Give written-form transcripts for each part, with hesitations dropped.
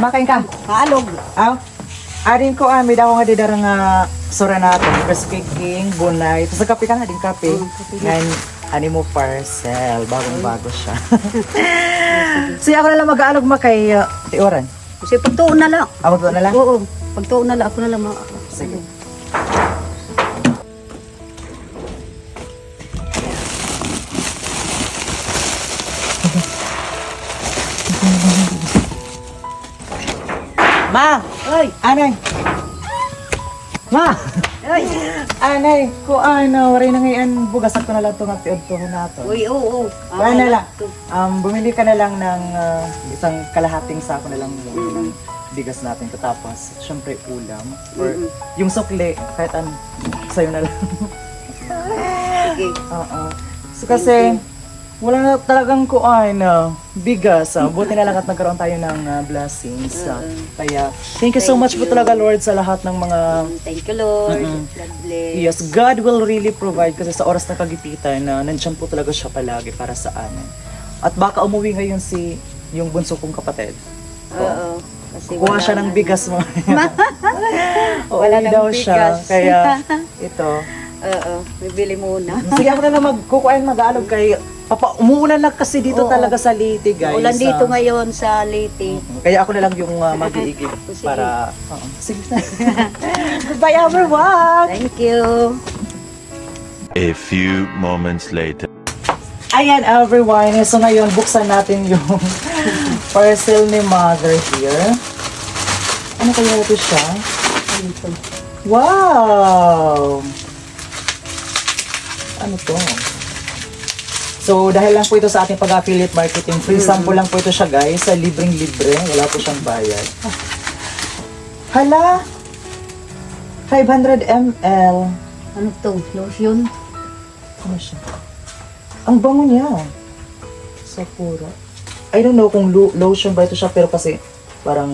makain ka. Maalog. Aw. Arin ko may daw nga didarang nga sura natin. First cooking, bunay. Tapos kape ka nga din kape. Ngayon, mo parcel. Bagong-bago siya. Siya ako na lang mag-aalog kay Tioran. Kasi pagtuon na lang. Awag na lang? Oo. Pagtuon na lang. Ako na lang. Sige. Ma! Ay! Anay! Ma! Ay! Anay, kung waray na ngayon, bugasan ko na lang itong tiod-tuhon na ito. Uy, oo. Wala na lang. Bumili ka na lang ng isang kalahating sako na lang ng bigas natin. Tapos, syempre, ulam. Or yung sukli, kahit sa'yo na lang. Sige. Oo. So, kasi, wala na talagang bigas. Buti na lang at nagkaroon tayo ng blessings. Kaya, thank you so much po talaga, Lord, sa lahat ng mga... Thank you, Lord. God bless. Yes, God will really provide kasi sa oras na kagipitan na nandiyan po talaga siya palagi para sa amin. At baka umuwi ngayon yung bunso kong kapatid. Oo. Kasi Kuha siya ng bigas mo. Wala Uuwi nang daw siya. bigas. Kaya, ito. Oo. Bibili muna. Sige ako na lang magkukuhain mag-aalog kay umuulan lang kasi dito Oo. talaga sa Leyte, guys. Ulan dito ngayon sa Leyte. Kaya ako na lang yung mag-iigib Sige. para... Sige. Goodbye, everyone! Thank you. A few moments later. Ayan, everyone. So ngayon, buksan natin yung parcel ni Mother here. Ano kaya ito siya? Wow! Ano to? So, dahil lang po ito sa ating pag-affiliate marketing, free sample lang po ito siya, guys. Sa libreng-libre. Wala po siyang bayad. Hala! 500 ml. Ano to? Lotion? Ano siya? Ang bango niya. Sakura. I don't know kung lotion ba ito siya, pero kasi parang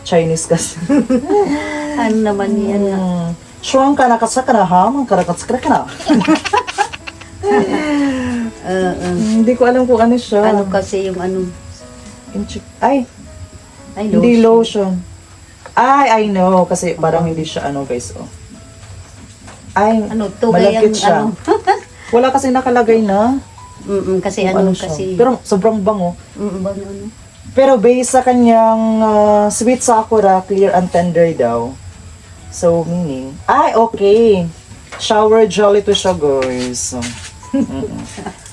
Chinese kasi. Ano naman yan? Shuang ka na kasakara ha? Mang karakatskara ka na. Hindi ko alam kung ano siya. Ano kasi yung ano? Ay, Ay, hindi lotion. Ay, I know. Kasi parang hindi siya guys. Ay, Ano to? malagkit Kayang siya. ano? Wala kasi nakalagay na. Kasi kung ano siya. kasi. Pero sobrang bango. Ano? Pero based sa kanyang sweet sakura, clear and tender daw. So, meaning, okay. Shower gel ito siya, guys.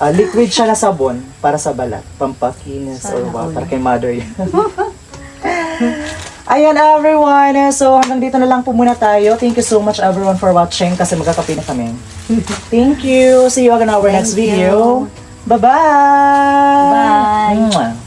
Liquid siya na sabon para sa balat. Pampakinis or what. Para kay mother yan. Ayan, everyone. So, hanggang dito na lang po muna tayo. Thank you so much, everyone, for watching kasi magkakape na kami. Thank you. See you again in our next video. Bye-bye! Bye! Mwah.